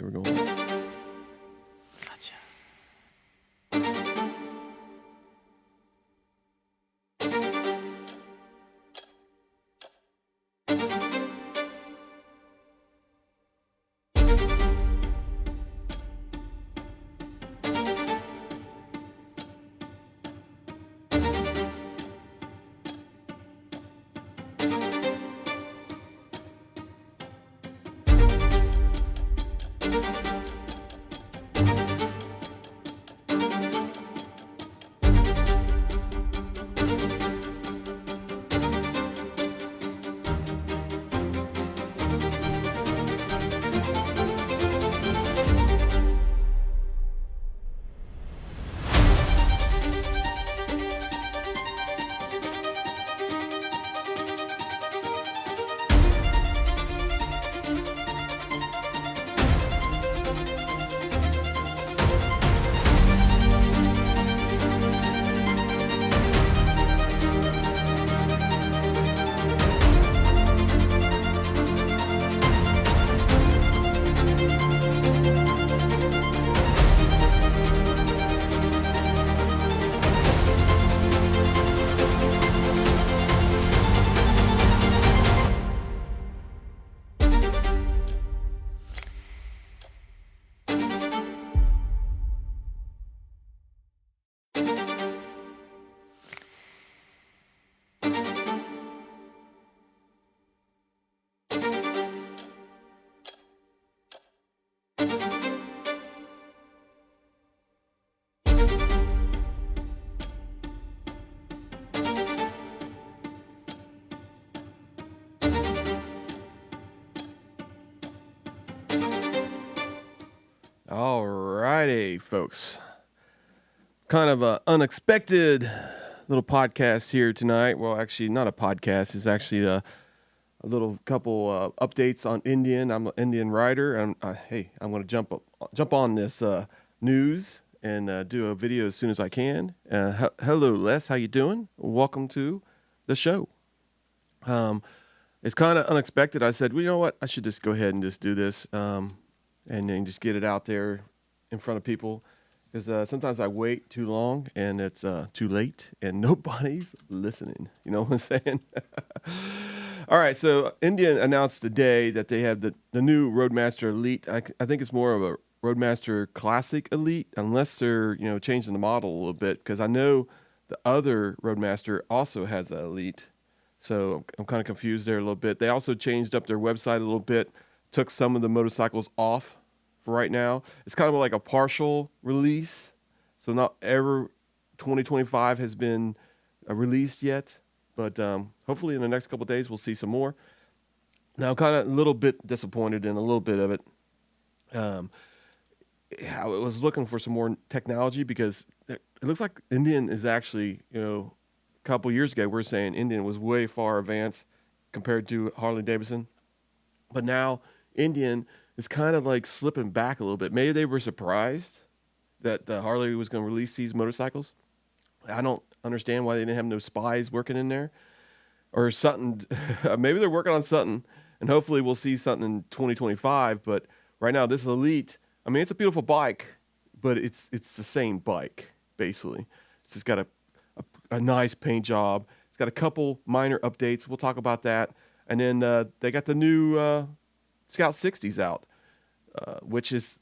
we're going. All righty, folks. Kind of an unexpected little podcast here tonight. Well, actually, not a podcast. It's actually a little couple updates on Indian. I'm an Indian writer, and I'm going to jump on this news and do a video as soon as I can. Hello, Les. How you doing? Welcome to the show. It's kind of unexpected. I said, well, you know what? I should just go ahead and just do this. And then just get it out there in front of people. Because sometimes I wait too long and it's too late and nobody's listening. You know what I'm saying? All right, so Indian announced today that they have the new Roadmaster Elite. I think it's more of a Roadmaster Classic Elite, unless they're changing the model a little bit. Because I know the other Roadmaster also has an Elite. So I'm kind of confused there a little bit. They also changed up their website a little bit. Took some of the motorcycles off for right now. It's kind of like a partial release. So not ever 2025 has been released yet. But hopefully in the next couple of days, we'll see some more. Now, I'm kind of a little bit disappointed in a little bit of it. I was looking for some more technology because it looks like Indian is actually, a couple years ago, we were saying Indian was way far advanced compared to Harley Davidson. But now Indian is kind of like slipping back a little bit. Maybe they were surprised that Harley was going to release these motorcycles. I don't understand why they didn't have no spies working in there or something. Maybe they're working on something, and hopefully we'll see something in 2025. But right now, this Elite, I mean, it's a beautiful bike, but it's the same bike, basically. It's just got a nice paint job. It's got a couple minor updates. We'll talk about that. And then they got the new Scout 60s out, which is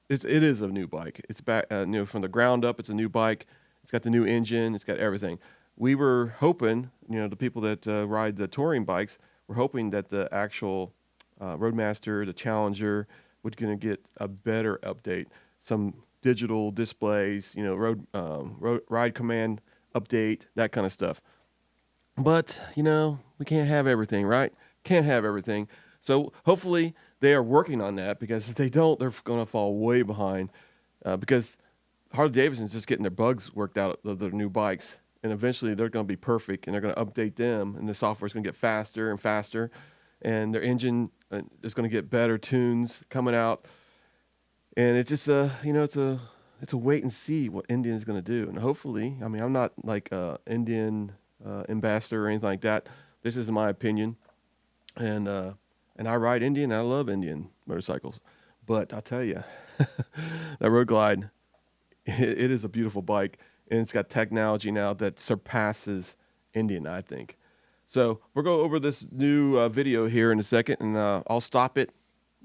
it is a new bike. It's back, from the ground up. It's a new bike. It's got the new engine. It's got everything. We were hoping, the people that ride the touring bikes, were hoping that the actual Roadmaster, the Challenger, was going to get a better update. Some digital displays, ride command update, that kind of stuff. But, we can't have everything, right? Can't have everything. So hopefully they are working on that, because if they don't, they're going to fall way behind, because Harley Davidson's just getting their bugs worked out of their new bikes. And eventually they're going to be perfect, and they're going to update them, and the software is going to get faster and faster, and their engine is going to get better tunes coming out. And it's just it's a wait and see what Indian is going to do. And hopefully, I mean, I'm not like a Indian ambassador or anything like that. This is my opinion. And I ride Indian. I love Indian motorcycles. But I'll tell you, that Road Glide, it is a beautiful bike, and it's got technology now that surpasses Indian, I think. So we'll go over this new video here in a second, and I'll stop it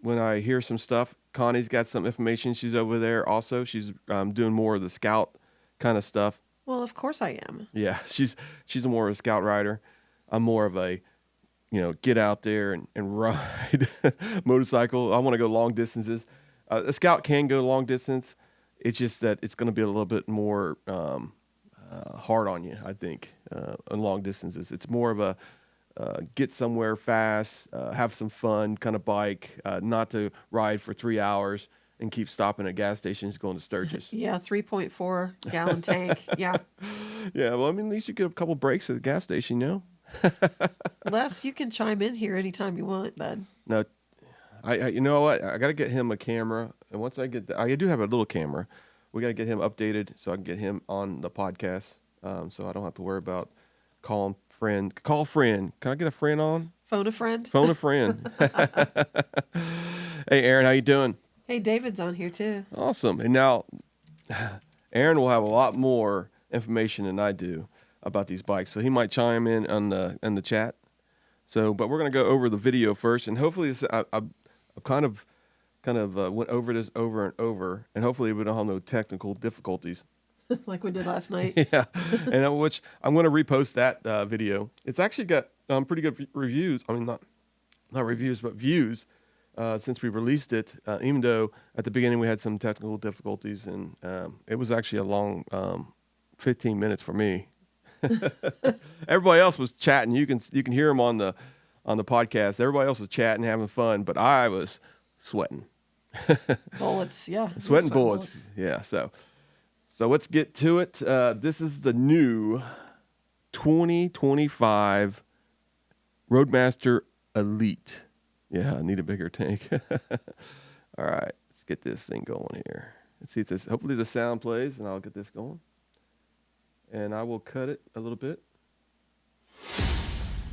when I hear some stuff. Connie's got some information. She's over there also. She's doing more of the scout kind of stuff. Well, of course I am. Yeah, she's more of a scout rider. I'm more of a, get out there and ride motorcycle. I want to go long distances. A scout can go long distance. It's just that it's going to be a little bit more hard on you, I think, on long distances. It's more of a get somewhere fast, have some fun kind of bike, not to ride for 3 hours and keep stopping at gas stations going to Sturgis. Yeah, 3.4 gallon tank. Yeah. Yeah, well, I mean, at least you get a couple breaks at the gas station, Les, you can chime in here anytime you want, bud. No, I you know what? I got to get him a camera, and once I get I do have a little camera. We got to get him updated so I can get him on the podcast, so I don't have to worry about calling friend. Call friend. Can I get a friend on? Phone a friend. Phone a friend. Hey, Aaron, how you doing? Hey, David's on here too. Awesome. And now, Aaron will have a lot more information than I do about these bikes, so he might chime in on the chat. So, but we're gonna go over the video first, and hopefully, I've kind of went over this over and over, and hopefully we don't have no technical difficulties. Like we did last night. Yeah, and which I'm going to repost that video. It's actually got pretty good reviews. I mean, not reviews, but views since we released it. Even though at the beginning we had some technical difficulties, and it was actually a long 15 minutes for me. Everybody else was chatting. You can hear them on the podcast. Everybody else was chatting, having fun, but I was sweating. Bullets, yeah. Sweating bullets. Yeah, so let's get to it. This is the new 2025 Roadmaster Elite. Yeah, I need a bigger tank. All right, let's get this thing going here. Let's see if this, hopefully the sound plays, and I'll get this going. And I will cut it a little bit.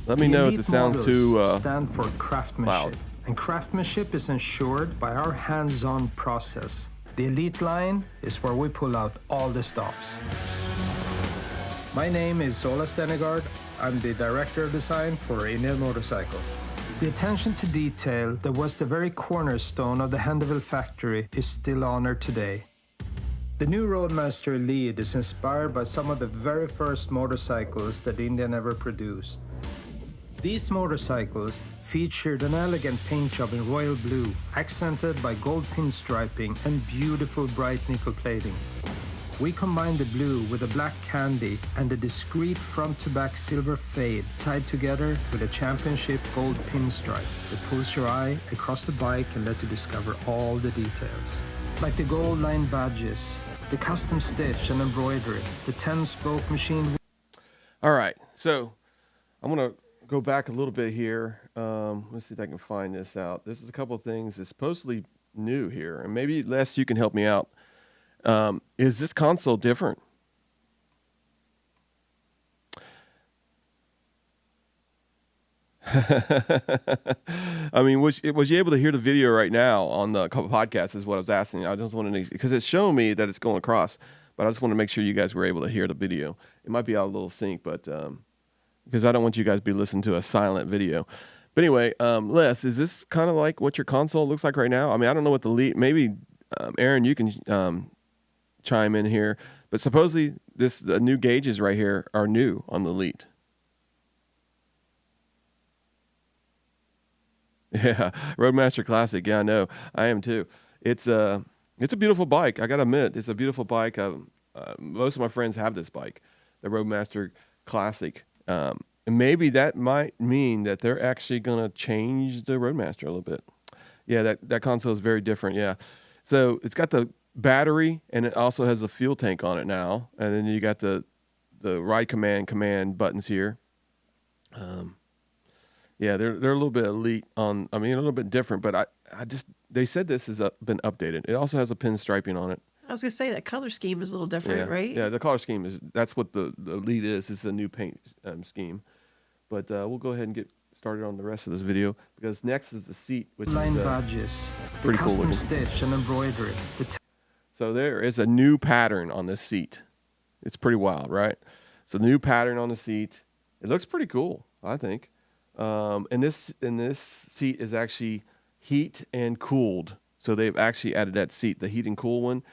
Let me know if the sound's too stand for craftsmanship. loud. And craftsmanship is ensured by our hands-on process. The Elite line is where we pull out all the stops. My name is Ola Stenegard. I'm the Director of Design for Indian Motorcycle. The attention to detail that was the very cornerstone of the Handeville factory is still honored today. The new Roadmaster Elite is inspired by some of the very first motorcycles that Indian ever produced. These motorcycles featured an elegant paint job in royal blue, accented by gold pinstriping and beautiful bright nickel plating. We combined the blue with a black candy and a discreet front-to-back silver fade tied together with a championship gold pinstripe that pulls your eye across the bike and lets you discover all the details. Like the gold line badges, the custom stitch and embroidery, the 10-spoke machine. All right, so I'm going to go back a little bit here. Let's see if I can find this out. This is a couple of things that's supposedly new here, and maybe Les, you can help me out. Is this console different? I mean, was you able to hear the video right now on the podcast is what I was asking. I just wanted to, because it's showing me that it's going across, but I just want to make sure you guys were able to hear the video. It might be out a little sync, but because I don't want you guys to be listening to a silent video. But anyway, Les, is this kind of like what your console looks like right now? I mean, I don't know what the lead, maybe Aaron, you can chime in here, but supposedly the new gauges right here are new on the Elite. Yeah, Roadmaster Classic. Yeah, I know. I am too. It's a beautiful bike. I gotta admit, it's a beautiful bike. Most of my friends have this bike, the Roadmaster Classic. And maybe that might mean that they're actually gonna change the Roadmaster a little bit. Yeah, that console is very different. Yeah, so it's got the battery and it also has the fuel tank on it now, and then you got the ride command buttons here. Yeah, they're a little bit elite on. I mean, a little bit different, but they said this has been updated. It also has a pinstriping on it. I was gonna say that color scheme is a little different, right? Yeah, the color scheme that's what the Elite is. It's a new paint scheme. But we'll go ahead and get started on the rest of this video because next is the seat, which line is badges, the pretty cool custom looking. stitch and embroidery, the So there is a new pattern on this seat. It's pretty wild, right? So the new pattern on the seat. It looks pretty cool, I think. And this seat is actually heat and cooled. So they've actually added that seat, the heat and cool one,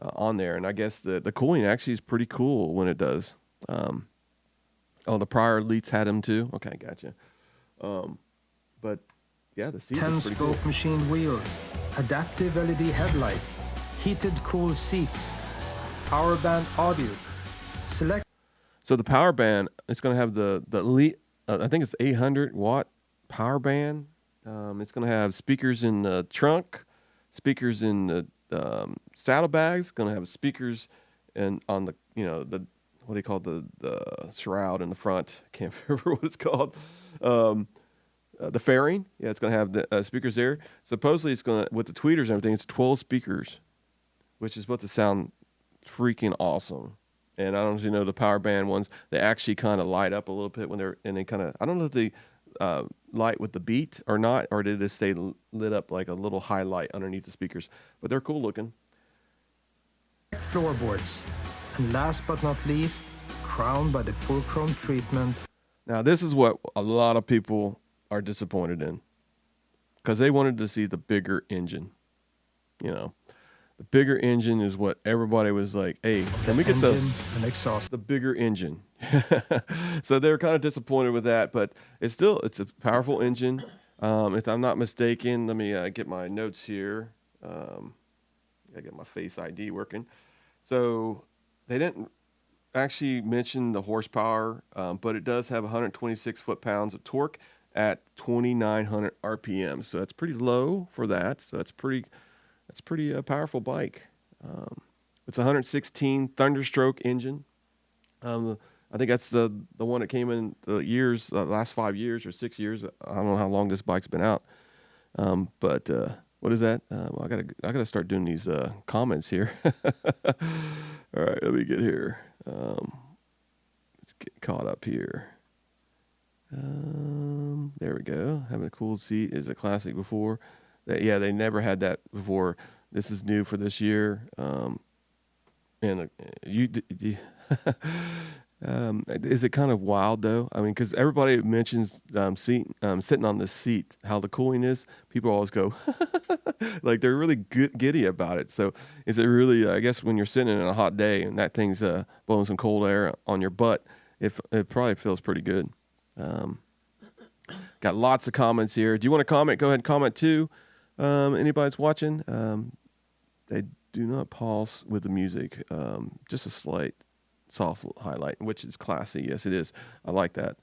on there. And I guess the cooling actually is pretty cool when it does. Oh, the prior Elites had them too. Okay, gotcha. But yeah, the seat is 10 pretty cool. spoke machine wheels, adaptive LED headlight, heated cool seat, power band audio, select So the power band, it's going to have the Elite, I think it's 800 watt power band. It's going to have speakers in the trunk, speakers in the saddlebags. It's going to have speakers and on the the what do you call the shroud in the front? I can't remember what it's called. The fairing, yeah, it's going to have the speakers there. Supposedly, it's going to with the tweeters and everything. It's 12 speakers, which is what to sound freaking awesome. And I don't know if you know the power band ones, they actually kind of light up a little bit when they kind of, I don't know if they light with the beat or not, or did they stay lit up like a little highlight underneath the speakers, but they're cool looking. floorboards, and last but not least, crowned by the full chrome treatment. Now, this is what a lot of people are disappointed in because they wanted to see the bigger engine. The bigger engine is what everybody was like, hey, can we get engine and exhaust. the bigger engine? So they're kind of disappointed with that, but it's a powerful engine. If I'm not mistaken, let me get my notes here. I get my Face ID working. So they didn't actually mention the horsepower, but it does have 126 foot-pounds of torque at 2,900 RPM. So that's pretty low for that. So that's pretty powerful bike. It's a 116 Thunderstroke engine. I think that's the one that came in the last 5 years or 6 years. I don't know how long this bike's been out. But what is that? Well, I gotta start doing these comments here. All right, let me get here. Let's get caught up here. There we go. Having a cooled seat is a classic before. They never had that before. This is new for this year. And is it kind of wild though? I mean, because everybody mentions sitting on this seat, how the cooling is. People always go like they're really giddy about it. So is it really? I guess when you're sitting in a hot day and that thing's blowing some cold air on your butt, it probably feels pretty good. Got lots of comments here. Do you want to comment? Go ahead and comment too. Anybody that's watching, they do not pause with the music. Just a slight soft highlight, which is classy. Yes, it is. I like that.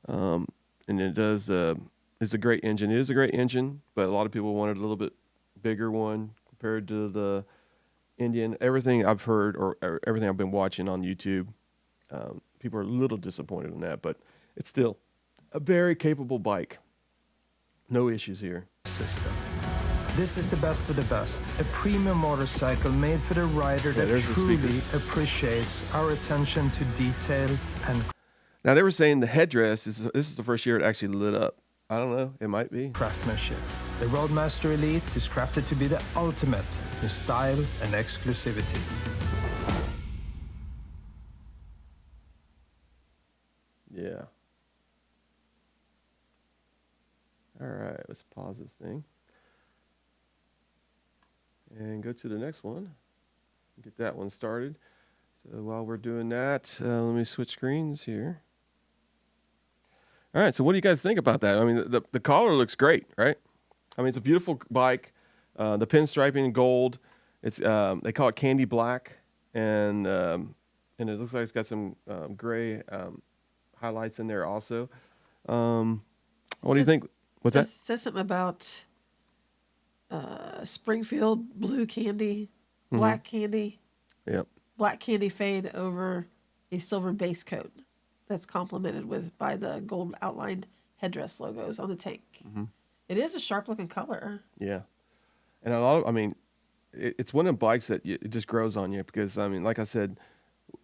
And it does. It's a great engine. It is a great engine, but a lot of people wanted a little bit bigger one compared to the Indian. Everything I've heard or everything I've been watching on YouTube, people are a little disappointed in that, but it's still a very capable bike. No issues here. System. This is the best of the best. A premium motorcycle made for the rider that there's the speaker. truly appreciates our attention to detail and Now they were saying the headdress this is the first year it actually lit up. I don't know. It might be. craftsmanship. The Roadmaster Elite is crafted to be the ultimate in style and exclusivity. Yeah. All right. Let's pause this thing and go to the next one. Get that one started. So while we're doing that, let me switch screens here. All right. So what do you guys think about that? I mean, the collar looks great, right? I mean, it's a beautiful bike. The pinstriping in gold. It's they call it candy black, and it looks like it's got some gray highlights in there also. What do you think? What's that? Says something about Springfield blue candy, black candy, Yep. black candy fade over a silver base coat that's complemented by the gold outlined headdress logos on the tank. It is a sharp looking color. Yeah. And it's one of the bikes that it just grows on you because, I mean, like I said,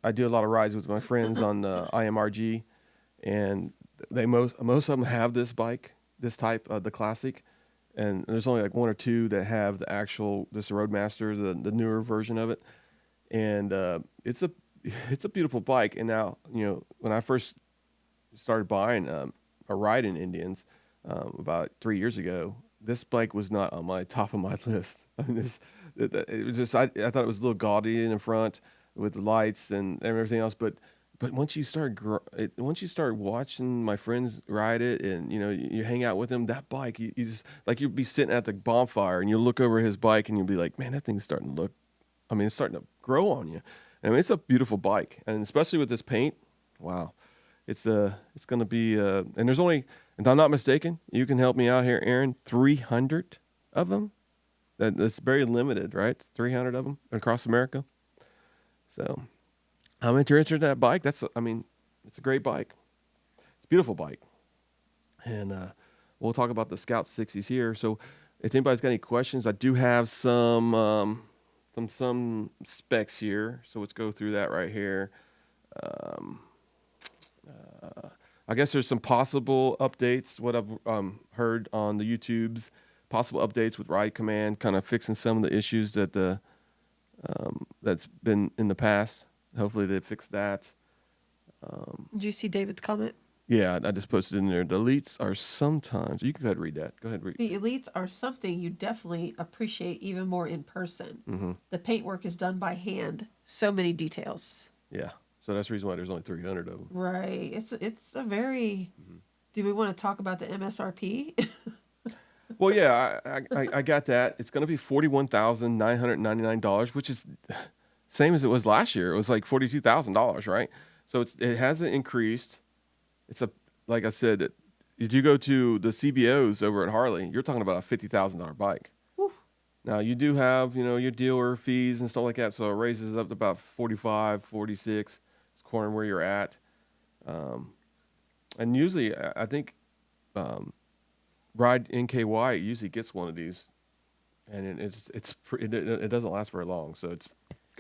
I do a lot of rides with my friends on the IMRG, and most of them have this bike, this type of the classic, and there's only like one or two that have the actual this Roadmaster, the newer version of it, and it's a beautiful bike. And now when I first started buying or riding Indians about 3 years ago, this bike was not on my top of my list. I mean, it was just I thought it was a little gaudy in the front with the lights and everything else, but once you start watching my friends ride it, and you hang out with them, that bike, you just like you'd be sitting at the bonfire and you look over his bike and you'll be like, man, that thing's starting to look. I mean, it's starting to grow on you. I mean, it's a beautiful bike, and especially with this paint, wow, it's going to be. And there's only, if I'm not mistaken, you can help me out here, Aaron. 300 of them. That's very limited, right? 300 of them across America. So. I'm interested in that bike. It's a great bike. It's a beautiful bike. And we'll talk about the Scout 60s here. So if anybody's got any questions, I do have some specs here. So let's go through that right here. I guess there's some possible updates, what I've heard on the YouTubes, possible updates with Ride Command, kind of fixing some of the issues that that's been in the past. Hopefully they fix that. Did you see David's comment? Yeah, I just posted in there. The elites are sometimes. You can go ahead and read that. Go ahead and read. The elites are something you definitely appreciate even more in person. Mm-hmm. The paintwork is done by hand. So many details. Yeah, so that's the reason why there's only 300 of them. Right. It's a very. Mm-hmm. Do we want to talk about the MSRP? Well, yeah, I got that. It's going to be $41,999, which is same as it was last year. It was like $42,000, right? So it hasn't increased. It's like I said, if you go to the CBOs over at Harley, you're talking about a $50,000 bike. Whew. Now you do have, your dealer fees and stuff like that. So it raises up to about 45, 46. It's according to where you're at. And usually I think, Ride NKY usually gets one of these, and it doesn't last very long. So it's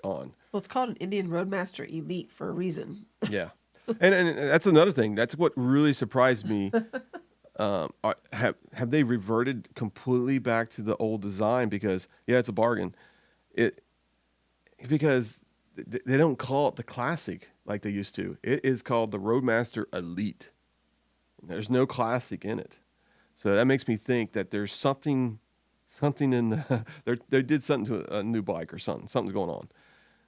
gone. Well, it's called an Indian Roadmaster Elite for a reason. Yeah. And that's another thing. That's what really surprised me. Have they reverted completely back to the old design? Because it's a bargain. Because they don't call it the classic like they used to. It is called the Roadmaster Elite. There's no classic in it. So that makes me think that there's something in they did something to a new bike or something. Something's going on.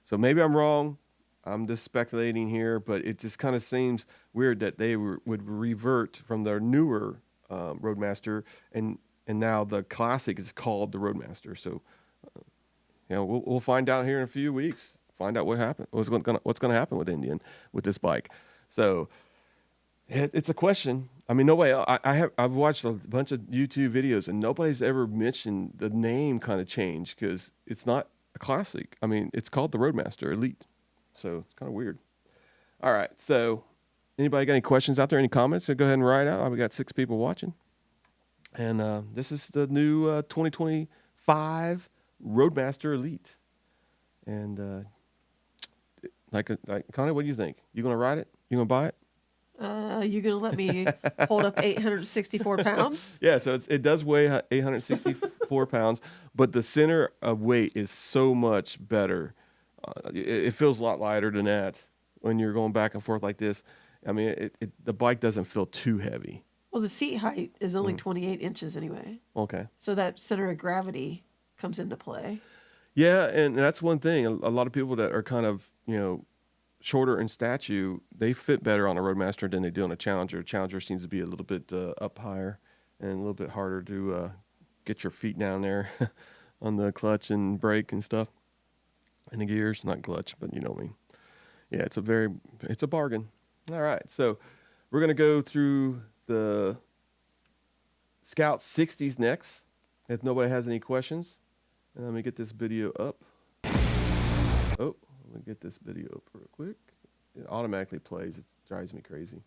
So maybe I'm wrong. I'm just speculating here, but it just kind of seems weird that they would revert from their newer Roadmaster, and now the classic is called the Roadmaster. So, we'll find out here in a few weeks. Find out what happened. What's going to happen with Indian with this bike? So, it's a question. I mean, no way. I've watched a bunch of YouTube videos, and nobody's ever mentioned the name kind of change because it's not a classic. I mean, it's called the Roadmaster Elite. So it's kind of weird. All right. So anybody got any questions out there? Any comments? So go ahead and write out. We got 6 people watching. And this is the new 2025 Roadmaster Elite. And Connie, what do you think? You going to ride it? You going to buy it? You going to let me hold up 864 pounds? Yeah. So it does weigh 864 pounds, but the center of weight is so much better. It feels a lot lighter than that when you're going back and forth like this. I mean, the bike doesn't feel too heavy. Well, the seat height is only 28 inches anyway. Okay. So that center of gravity comes into play. Yeah, and that's one thing. A lot of people that are kind of, shorter in stature, they fit better on a Roadmaster than they do on a Challenger. Challenger seems to be a little bit up higher and a little bit harder to get your feet down there on the clutch and brake and stuff. And the gears, not clutch, but you know what I mean. Yeah, it's a bargain. All right, so we're going to go through the Scout 60s next, if nobody has any questions. And let me get this video up. Oh, let me get this video up real quick. It automatically plays. It drives me crazy.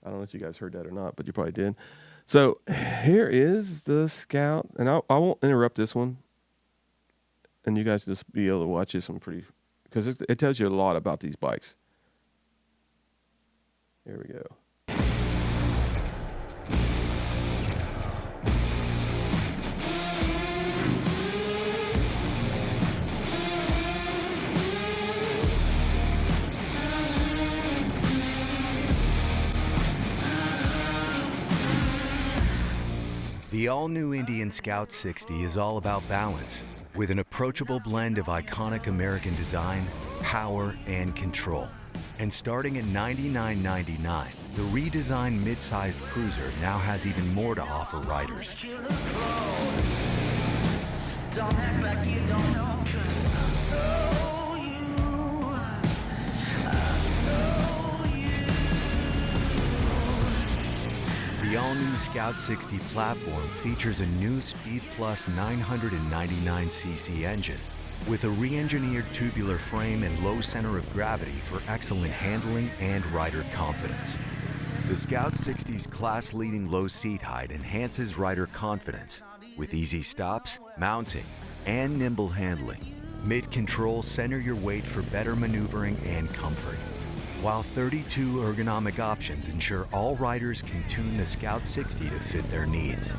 I don't know if you guys heard that or not, but you probably did. So here is the Scout, and I won't interrupt this one. And you guys just be able to watch this one because it tells you a lot about these bikes. Here we go. The all-new Indian Scout 60 is all about balance, with an approachable blend of iconic American design, power, and control. And starting at $99.99, the redesigned mid-sized cruiser now has even more to offer riders. The all-new Scout 60 platform features a new Speed Plus 999cc engine with a re-engineered tubular frame and low center of gravity for excellent handling and rider confidence. The Scout 60's class-leading low seat height enhances rider confidence with easy stops, mounting, and nimble handling. Mid-control center your weight for better maneuvering and comfort, while 32 ergonomic options ensure all riders can tune the Scout 60 to fit their needs.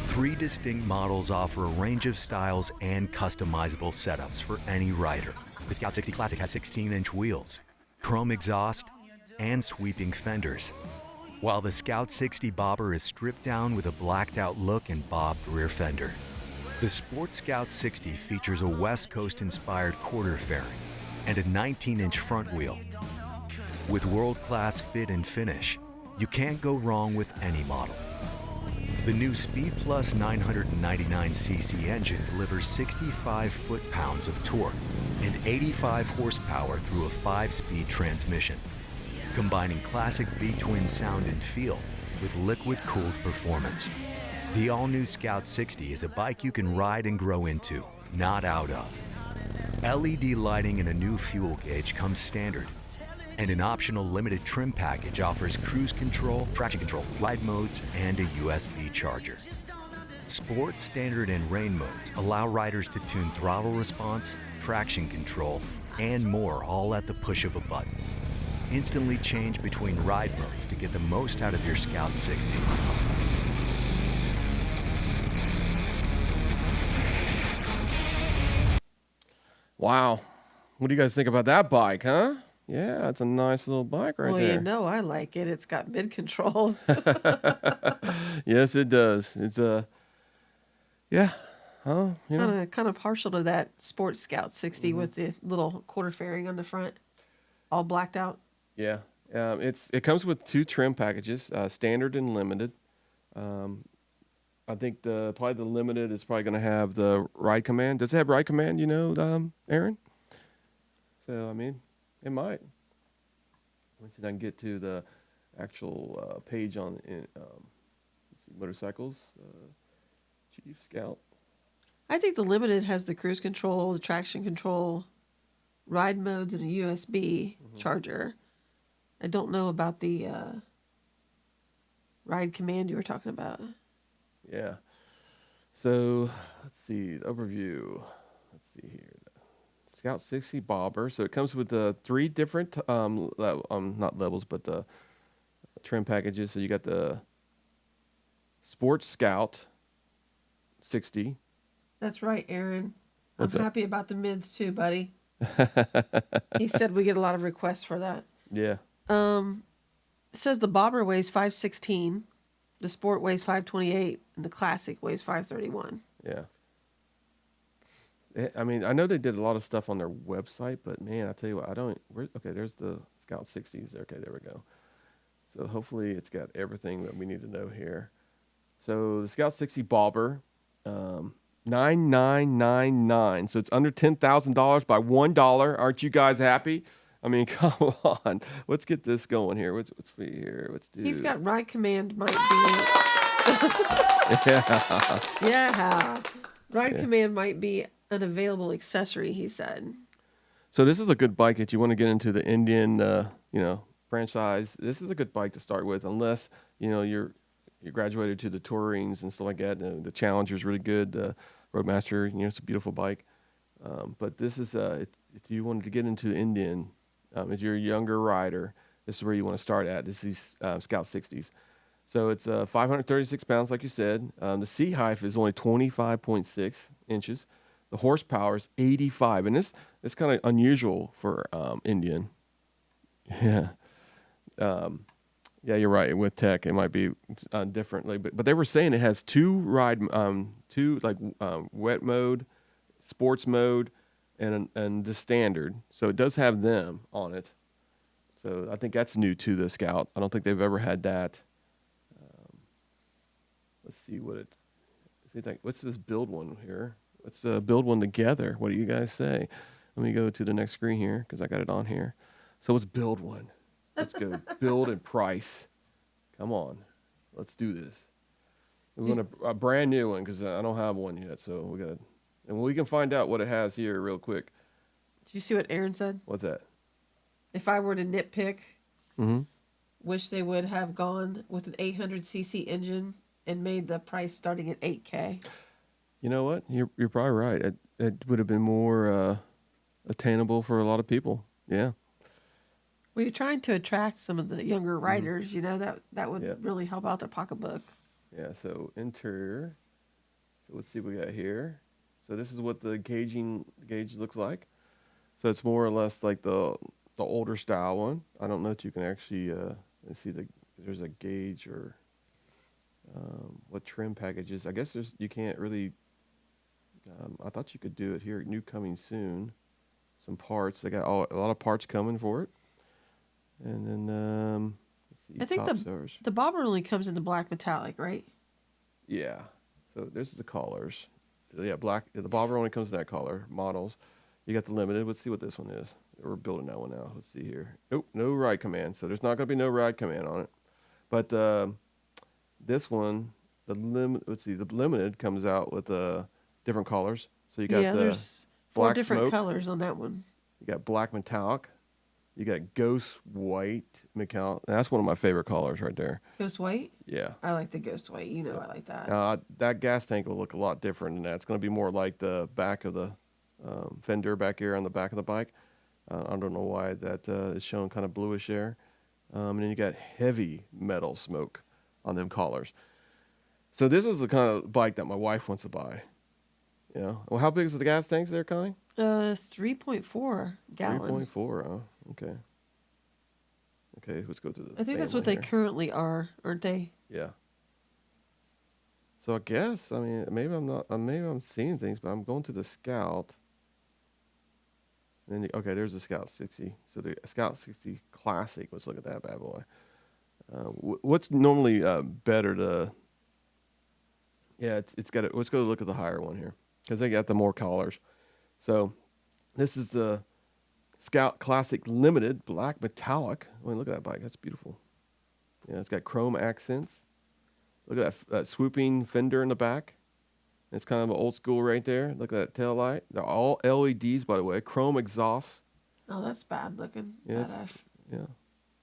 3 distinct models offer a range of styles and customizable setups for any rider. The Scout 60 Classic has 16-inch wheels, chrome exhaust, and sweeping fenders, while the Scout 60 Bobber is stripped down with a blacked-out look and bobbed rear fender. The Sport Scout 60 features a West Coast-inspired quarter fairing and a 19-inch front wheel. With world-class fit and finish, you can't go wrong with any model. The new Speed Plus 999cc engine delivers 65 foot-pounds of torque and 85 horsepower through a 5-speed transmission, combining classic V-twin sound and feel with liquid-cooled performance. The all-new Scout 60 is a bike you can ride and grow into, not out of. LED lighting and a new fuel gauge comes standard, and an optional limited trim package offers cruise control, traction control, ride modes, and a USB charger. Sport, Standard, and Rain modes allow riders to tune throttle response, traction control, and more, all at the push of a button. Instantly change between ride modes to get the most out of your Scout 60. Wow. What do you guys think about that bike, huh? Yeah, it's a nice little bike right Well, there. you know I like it. It's got mid controls. Yes, it does. It's yeah. Huh? You know. kind of partial to that Sports Scout 60 Mm-hmm. with the little quarter fairing on the front, all blacked out. Yeah. It comes with 2 trim packages, standard and limited. I think probably the limited is probably going to have the ride command. Does it have ride command? You know, Aaron. So I mean, it might. Let me see if I can get to the actual page on let's see, motorcycles. Chief Scout. I think the Limited has the cruise control, the traction control, ride modes, and a USB charger. I don't know about the ride command you were talking about. Yeah. So let's see the overview. Let's see here. Scout 60 Bobber. So it comes with 3 different not levels, but the trim packages. So you got the Sports Scout 60. That's right, Aaron. What's I'm that? happy about the mids too, buddy. He said we get a lot of requests for that. Yeah. It says the Bobber weighs 516, the Sport weighs 528, and the Classic weighs 531. Yeah. I mean, I know they did a lot of stuff on their website, but man, I tell you what, okay, there's the Scout 60s. Okay, there we go. So hopefully it's got everything that we need to know here. So the Scout 60 Bobber, $9,999. So it's under $10,000 by $1. Aren't you guys happy? I mean, come on. Let's get this going here. What's here? Let's do. He's got ride command might be. Yeah. Ride command might be an available accessory, he said. So this is a good bike if you want to get into the Indian, franchise. This is a good bike to start with, unless you graduated to the Tourings and stuff like that. The Challenger is really good. The Roadmaster, it's a beautiful bike. But this is if you wanted to get into Indian, if you're a younger rider, this is where you want to start at. This is Scout 60s. So it's 536 pounds, like you said. The seat height is only 25.6 inches. The horsepower is 85, and this is kind of unusual for Indian. Yeah. Yeah, you're right. With tech, it might be differently, but they were saying it has two like wet mode, sports mode, and the standard. So it does have them on it. So I think that's new to the Scout. I don't think they've ever had that. Let's see what it. What's this build one here? Let's build one together. What do you guys say? Let me go to the next screen here because I got it on here. So let's build one. Let's go build and price. Come on, let's do this. We want a brand new one because I don't have one yet. So we got, and we can find out what it has here real quick. Did you see what Aaron said? What's that? If I were to nitpick, Mm-hmm. wish they would have gone with an 800cc engine and made the price starting at $8K. You know what? You're probably right. It would have been more attainable for a lot of people. Yeah. Well, you're trying to attract some of the younger riders. You know that would Yeah. really help out their pocketbook. Yeah. So interior. So let's see what we got here. So this is what the gauge looks like. So it's more or less like the older style one. I don't know if you can actually let's see there's a gauge or what trim packages. I guess you can't really. I thought you could do it here. New coming soon. Some parts. They got a lot of parts coming for it. And then let's see. I think the bobber only comes in the black metallic, right? Yeah. So there's the colors. Yeah, black. The bobber only comes in that color. Models. You got the limited. Let's see what this one is. We're building that one now. Let's see here. Nope, no ride command. So there's not going to be no ride command on it. But this one, let's see, the limited comes out with different colors. So you got there's 4 black different smoke. colors on that one. You got black metallic. You got ghost white metallic. That's one of my favorite colors right there. Ghost white? Yeah. I like the ghost white. You know I like that. That gas tank will look a lot different than that. It's going to be more like the back of the fender back here on the back of the bike. I don't know why that is showing kind of bluish there. And then you got heavy metal smoke on them collars. So this is the kind of bike that my wife wants to buy. Yeah. Well, how big is the gas tanks there, Connie? 3.4 gallon. 3.4. Oh, okay. Okay, let's go to the. I think that's what family they here. currently are, aren't they? Yeah. So I guess maybe I'm seeing things, but I'm going to the Scout. And then okay, there's the Scout 60. So the Scout 60 Classic. Let's look at that bad boy. What's normally better to? Yeah, it's got. Let's go look at the higher one here because they got the more collars. So this is the Scout Classic Limited Black Metallic. I mean, look at that bike. That's beautiful. Yeah, it's got chrome accents. Look at that swooping fender in the back. It's kind of an old school right there. Look at that tail light. They're all LEDs, by the way. Chrome exhaust. Oh, that's bad looking. Yeah, Badass. yeah.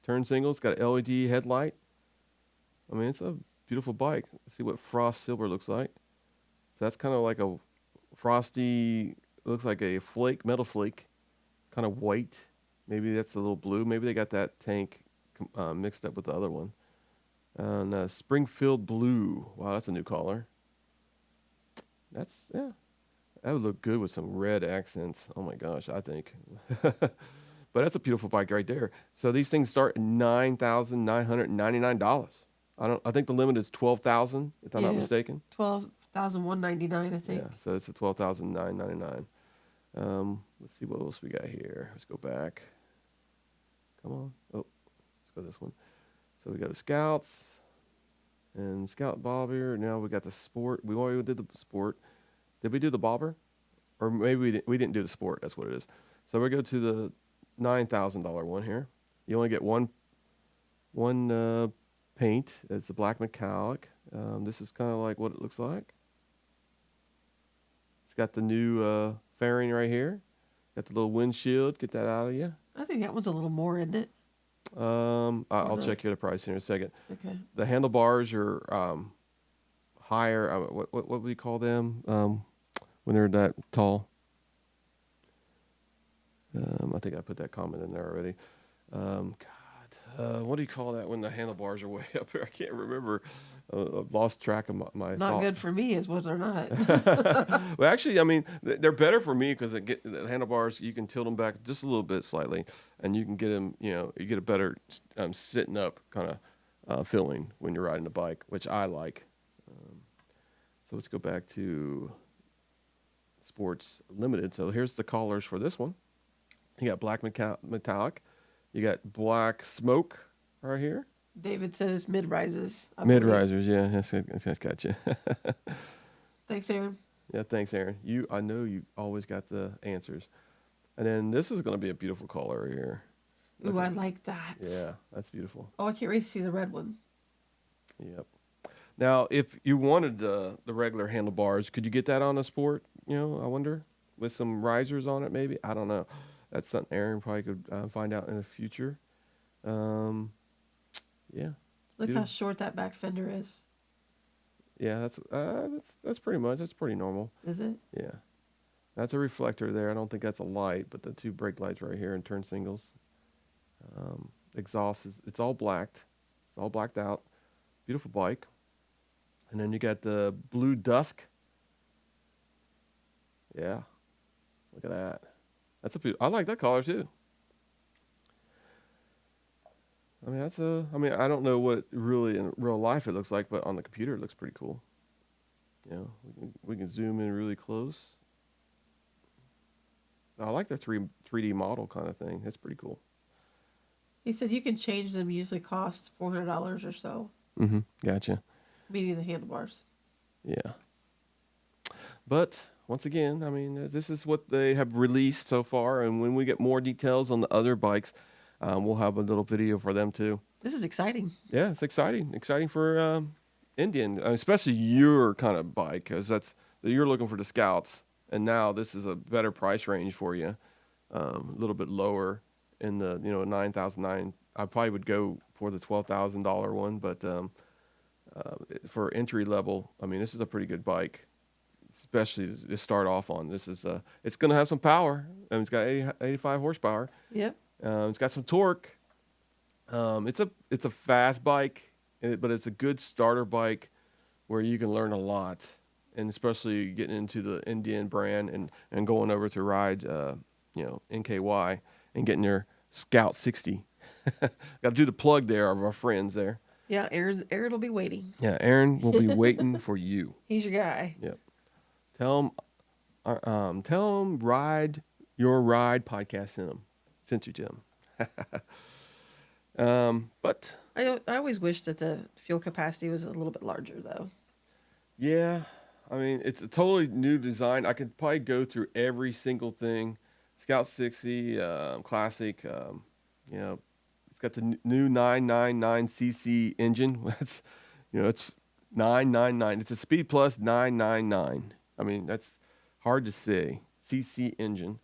Turn signal. It's got an LED headlight. I mean, it's a beautiful bike. Let's see what frost silver looks like. So that's kind of like a frosty. Looks like a metal flake, kind of white. Maybe that's a little blue. Maybe they got that tank mixed up with the other one. And Springfield Blue. Wow, that's a new color. That would look good with some red accents. Oh my gosh, I think. But that's a beautiful bike right there. So these things start at $9,999. I think the limit is 12,000, if I'm not mistaken. 12,199, I think. Yeah, so it's a 12,999. Let's see what else we got here. Let's go back. Come on. Oh, let's go this one. So we got the Scouts and Scout Bobber. Now we got the Sport. We already did the Sport. Did we do the Bobber? Or maybe we didn't do the Sport. That's what it is. So we go to the $9,000 one here. You only get one paint. It's the black metallic. This is kind of like what it looks like. It's got the new fairing right here. Got the little windshield. Get that out of you. I think that one's a little more, isn't it? I'll check here the price here in a second. Okay. The handlebars are higher. What do we call them when they're that tall? I think I put that comment in there already. What do you call that when the handlebars are way up here? I can't remember. I've lost track of my Not thought. good for me is what they're not. Well, actually, I mean, they're better for me because the handlebars, you can tilt them back just a little bit slightly, and you can get them, you get a better sitting up kind feeling when you're riding a bike, which I like. So let's go back to Sports Limited. So here's the colors for this one. You got black metallic. You got black smoke right here. David said it's mid rises. Mid risers, yeah. That's got you. Thanks, Aaron. Yeah, thanks, Aaron. I know you always got the answers. And then this is going to be a beautiful color right here. Ooh, I like that. Yeah, that's beautiful. Oh, I can't wait to see the red one. Yep. Now, if you wanted the regular handlebars, could you get that on a Sport? I wonder, with some risers on it, maybe. I don't know. That's something Aaron probably could find out in the future. Yeah. Look how short that back fender is. Yeah, that's pretty much. That's pretty normal. Is it? Yeah. That's a reflector there. I don't think that's a light, but the two brake lights right here and turn signals. Exhaust it's all blacked. It's all blacked out. Beautiful bike. And then you got the blue dusk. Yeah. Look at that. I like that color too. I mean, I don't know what really in real life it looks like, but on the computer it looks pretty cool. We can zoom in really close. I like the 3D model kind of thing. That's pretty cool. He said you can change them. Usually cost $400 or so. Mm-hmm. Gotcha. Meaning the handlebars. Yeah. But once again, I mean, this is what they have released so far, and when we get more details on the other bikes, we'll have a little video for them too. This is exciting. Yeah, it's exciting. Exciting for Indian, especially your kind of bike, because you're looking for the Scouts, and now this is a better price range for you, a little bit lower in the 9,009. I probably would go for the $12,000 one, but for entry level, I mean, this is a pretty good bike, especially to start off on. This is it's going to have some power. It's got 85 horsepower. Yep. It's got some torque. It's a fast bike, but it's a good starter bike where you can learn a lot, and especially getting into the Indian brand and going over to ride, NKY and getting your Scout 60. Got to do the plug there of our friends there. Yeah, Aaron will be waiting. Yeah, Aaron will be waiting for you. He's your guy. Yep. Tell him Ride Your Ride podcast sent you to him. But I always wish that the fuel capacity was a little bit larger, though. yeah, I mean, it's a totally new design. I could probably go through every single thing. Scout 60 Classic, it's got the new 999cc engine. It's 999. It's a Speed Plus 999. I mean, that's hard to say. CC engine.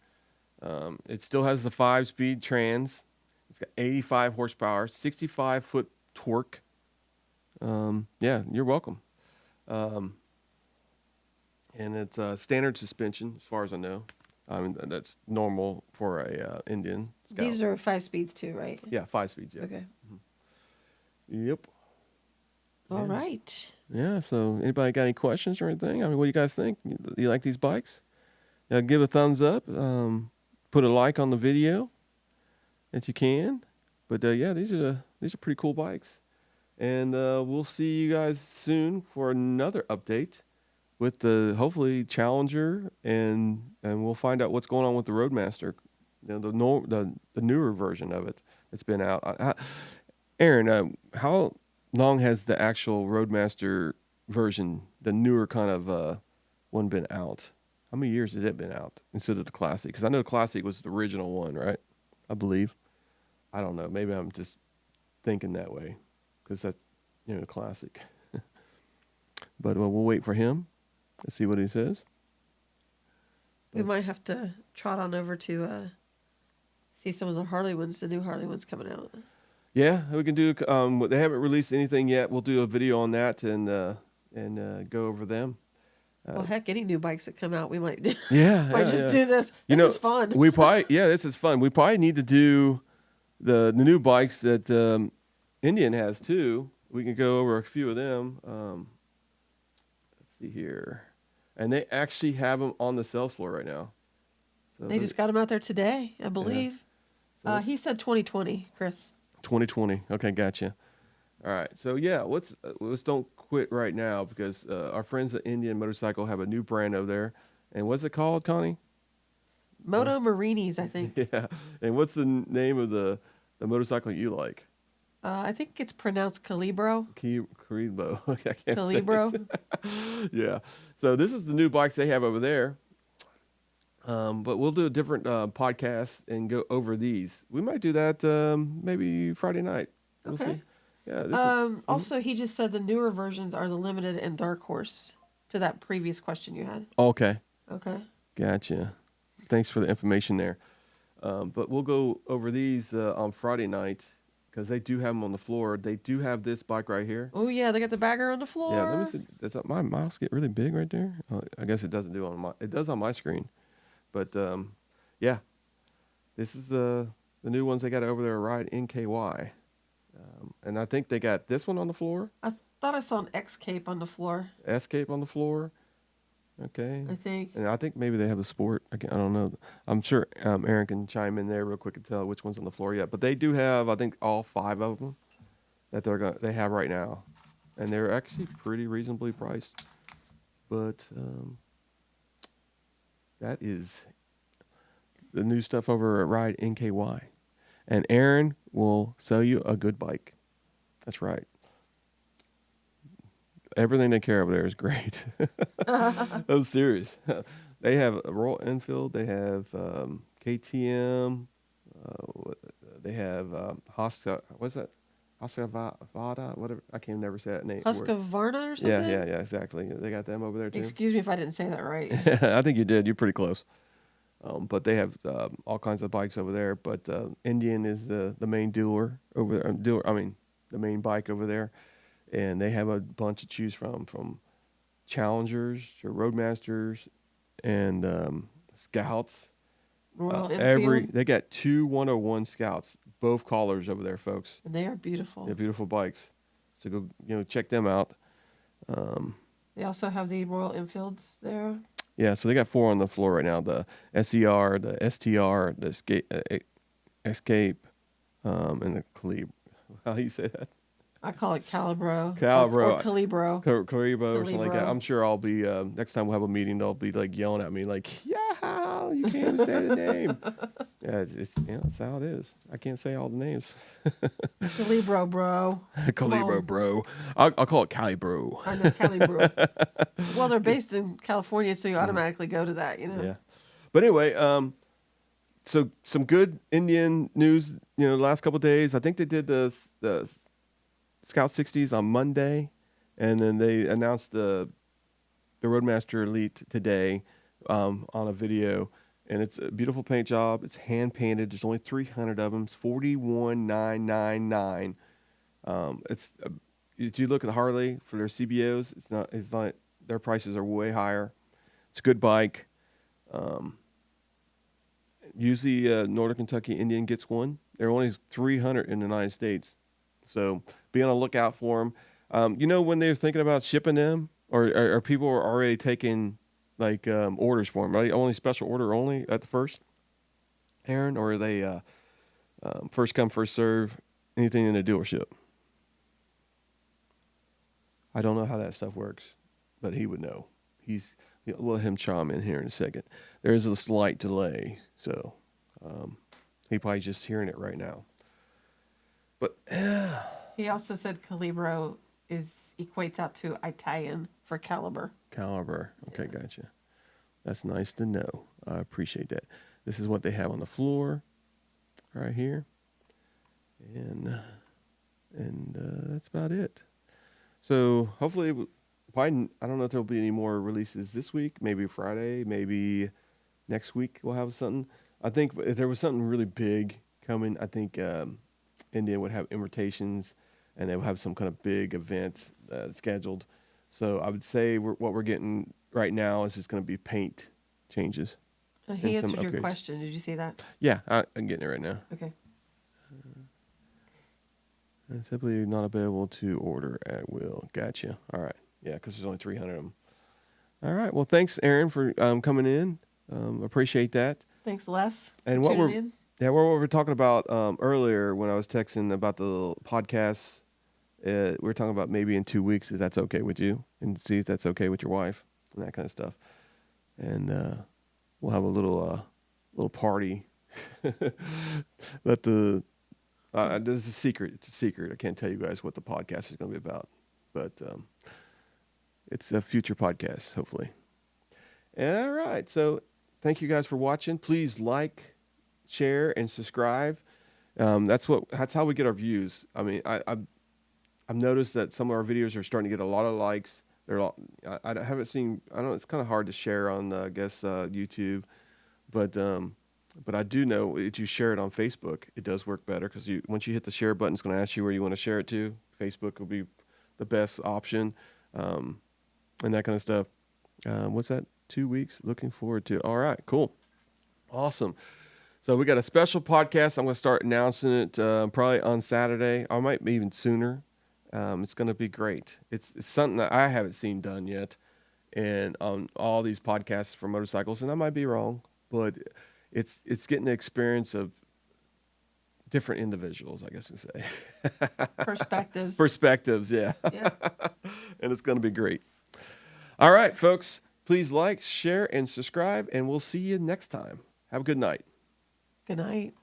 It still has the 5-speed trans. It's got 85 horsepower, 65-foot torque. Yeah, you're welcome. And it's standard suspension, as far as I know. I mean, that's normal for a Indian Scout. These are 5 speeds too, right? Yeah, 5 speeds. Yeah. Okay. Mm-hmm. Yep. All right. Yeah. So, anybody got any questions or anything? I mean, what do you guys think? You like these bikes? Give a thumbs up. Put a like on the video if you can. But yeah, these are pretty cool bikes, and we'll see you guys soon for another update with the hopefully Challenger, and we'll find out what's going on with the Roadmaster, the newer version of it that's been out. Aaron, how long has the actual Roadmaster version, the newer kind of one, been out? How many years has it been out instead of the Classic? Because I know the Classic was the original one, right? I believe. I don't know. Maybe I'm just thinking that way because that's the Classic. But we'll wait for him. Let's see what he says. We might have to trot on over to see some of the Harley ones, the new Harley ones coming out. Yeah, we can do. They haven't released anything yet. We'll do a video on that and go over them. Well, heck, any new bikes that come out, we might do. Yeah, might just do this. This is fun. This is fun. We probably need to do the new bikes that Indian has too. We can go over a few of them. Let's see here. And they actually have them on the sales floor right now. So they just got them out there today, I believe. So he said 2020, Chris. 2020. Okay, gotcha. All right. So yeah, let's don't quit right now because our friends at Indian Motorcycle have a new brand over there. And what's it called, Connie? Moto Marinis, I think. Yeah. And what's the name of the motorcycle you like? I think it's pronounced Calibro. Calibro. I can't say it. Calibro. Yeah. So this is the new bikes they have over there. But we'll do a different podcast and go over these. We might do that maybe Friday night. We'll Okay. see. Yeah. This is, Also, he just said the newer versions are the limited and dark horse to that previous question you had. okay. Okay. Gotcha. Thanks for the information there. But we'll go over these on Friday night because they do have them on the floor. They do have this bike right here. Oh, yeah, they got the bagger on the floor. Yeah, let me see. Does my mouse get really big right there? I guess it doesn't do on my. It does on my screen, but yeah, this is the new ones they got over there. Ride NKY, and I think they got this one on the floor. I thought I saw an X cape on the floor, Escape on the floor. Okay. I think. And I think maybe they have a sport. I don't know. I'm sure Aaron can chime in there real quick and tell which one's on the floor yet. But they do have, I think, all 5 of them that they have right now, and they're actually pretty reasonably priced. But that is the new stuff over at Ride NKY, and Aaron will sell you a good bike. That's right. Everything they carry over there is great. I'm serious. They have a Royal Enfield. They have KTM. They have Husqvarna. What's that? Husqvarna. Whatever. I can never say that name. Husqvarna or something? Yeah, exactly. They got them over there too. Excuse me if I didn't say that right. I think you did. You're pretty close. But they have all kinds of bikes over there. But Indian is the main dealer over there. The main bike over there. And they have a bunch to choose from Challengers to Roadmasters and Scouts. Royal Enfield. They got 2 101 Scouts, both collars over there, folks. And they are beautiful. They're beautiful bikes. So go, check them out. They also have the Royal Enfields there. Yeah, so they got 4 on the floor right now: the SER, the STR, the Escape, and the Calib. How do you say that? I call it Calibro. Calibro. Or Calibro. Calibro or something like that. Calibro. I'm sure I'll be, next time we'll have a meeting, they'll be like yelling at me like, yeah, you can't even say the name. Yeah, that's how it is. I can't say all the names. Calibro, bro. Calibro, bro. I'll call it Calibro. I know, Calibro. Well, they're based in California, so you automatically go to that, Yeah. But anyway, so some good Indian news, the last couple of days. I think they did the Scout 60s on Monday, and then they announced the Roadmaster Elite today on a video, and it's a beautiful paint job. It's hand painted. There's only 300 of them. It's $41,999. It's if you look at the Harley for their CBOs, it's not their prices are way higher. It's a good bike. Usually Northern Kentucky Indian gets one. There are only 300 in the United States. So be on the lookout for them. When they're thinking about shipping them, or people are already taking like orders for them, right? Only special order only at the first, Aaron, or are they first come, first serve, anything in the dealership? I don't know how that stuff works, but he would know. We'll let him chime in here in a second. There is a slight delay, so he probably just hearing it right now. But He also said Calibro equates out to Italian for caliber. Caliber. Okay, gotcha. That's nice to know. I appreciate that. This is what they have on the floor right here. And that's about it. So hopefully, probably, I don't know if there'll be any more releases this week. Maybe Friday. Maybe next week we'll have something. I think if there was something really big coming, I think Indian would have invitations, and they would have some kind of big event scheduled. So I would say what we're getting right now is just going to be paint changes. He and some answered your upgrades. question. Did you see that? Yeah, I'm getting it right now. Okay. Simply not available to order at will. Gotcha. All right. Yeah, because there's only 300 of them. All right. Well, thanks, Aaron, for coming in. Appreciate that. Thanks, Les. And for what tuning in. what we were talking about earlier when I was texting about the podcasts we're talking about maybe in 2 weeks if that's okay with you, and see if that's okay with your wife and that kind of stuff. And we'll have a little party. But this is a secret. It's a secret. I can't tell you guys what the podcast is going to be about, but it's a future podcast, hopefully. All right. So thank you guys for watching. Please like, share, and subscribe. That's how we get our views. I mean, I've noticed that some of our videos are starting to get a lot of likes. I haven't seen. I don't know. It's kind of hard to share on I guess YouTube, but I do know if you share it on Facebook, it does work better because once you hit the share button, it's going to ask you where you want to share it to. Facebook will be the best option, and that kind of stuff. What's that? 2 weeks. Looking forward to it. All right, cool, awesome. So we got a special podcast. I'm going to start announcing it probably on Saturday. I might be even sooner. It's going to be great. It's something that I haven't seen done yet, and on all these podcasts for motorcycles, and I might be wrong, but it's getting the experience of different individuals, I guess you say. Perspectives, yeah. Yeah. And it's going to be great. All right, folks, please like, share, and subscribe, and we'll see you next time. Have a good night. Good night.